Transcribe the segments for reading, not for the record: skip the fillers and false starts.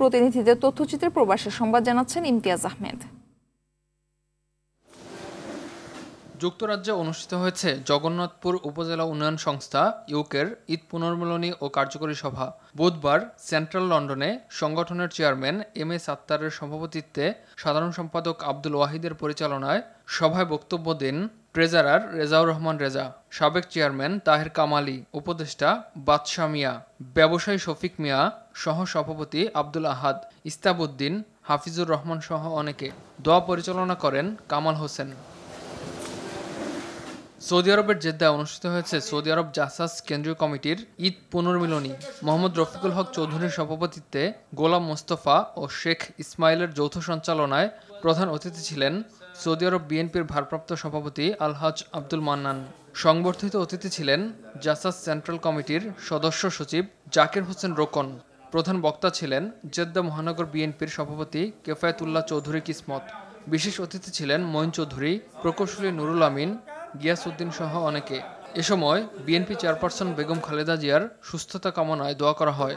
প্রতিনিধিদের তথ্যচিত্রে প্রবাসী সংবাদ জানাচ্ছেন ইমতিয়াজ আহমেদ। যুক্তরাজ্যে অনুষ্ঠিত হয়েছে জগন্নাথপুর উপজেলা উন্নয়ন সংস্থা ইউকের ঈদ পুনর্মিলনী ও কার্যকরী সভা। বুধবার সেন্ট্রাল লন্ডনে সংগঠনের চেয়ারম্যান এম এ সাত্তারের সভাপতিত্বে সাধারণ সম্পাদক আব্দুল ওয়াহিদের পরিচালনায় সভায় বক্তব্য দেন ট্রেজারার রেজাউর রহমান রেজা, সাবেক চেয়ারম্যান তাহের কামালি, উপদেষ্টা বাদশা মিয়া, ব্যবসায়ী শফিক মিয়া, সহ সভাপতি আব্দুল আহাদ, ইস্তাবউদ্দিন, হাফিজুর রহমান সহ অনেকে। দোয়া পরিচালনা করেন কামাল হোসেন। সৌদি আরবের জেদ্দায় অনুষ্ঠিত হয়েছে সৌদি আরব জাসাস কেন্দ্রীয় কমিটির ঈদ পুনর্মিলনী। মোহাম্মদ রফিকুল হক চৌধুরীর সভাপতিত্বে গোলাম মোস্তফা ও শেখ ইসমাইলের যৌথ সঞ্চালনায় প্রধান অতিথি ছিলেন সৌদি আরব বিএনপির ভারপ্রাপ্ত সভাপতি আলহাজ আব্দুল মান্নান। সংবর্ধিত অতিথি ছিলেন জাসাস সেন্ট্রাল কমিটির সদস্য সচিব জাকির হোসেন রোকন। প্রধান বক্তা ছিলেন জেদ্দা মহানগর বিএনপির সভাপতি কেফায়েতুল্লাহ চৌধুরী কিসমত। বিশেষ অতিথি ছিলেন মঈন চৌধুরী, প্রকৌশলী নুরুল আমিন, গিয়াসউদ্দিন সহ অনেকে। এ সময় বিএনপি চেয়ারপারসন বেগম খালেদা জিয়ার সুস্থতা কামনায় দোয়া করা হয়।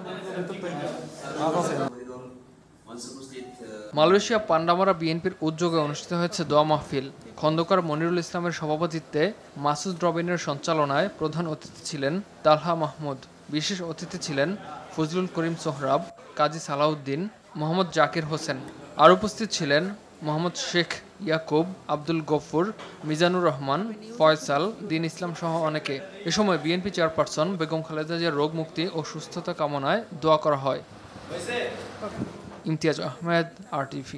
মালয়েশিয়া পান্ডামারা বিএনপির উদ্যোগে অনুষ্ঠিত হয়েছে দোয়া মাহফিল। খন্দকার মনিরুল ইসলামের সভাপতিত্বে মাসুদ রবিনের সঞ্চালনায় প্রধান অতিথি ছিলেন তালহা মাহমুদ। বিশেষ অতিথি ছিলেন ফজলুল করিম সোহরাব, কাজী সালাউদ্দিন, মোহাম্মদ জাকির হোসেন। আর উপস্থিত ছিলেন মোহাম্মদ শেখ ইয়াকুব, আব্দুল গফুর, মিজানুর রহমান, ফয়সাল, দিন ইসলাম সহ অনেকে। এ সময় বিএনপি চেয়ারপারসন বেগম খালেদা জিয়ার রোগ মুক্তি ও সুস্থতা কামনায় দোয়া করা হয়। ইমতিয়াজ আহমেদ, RTV।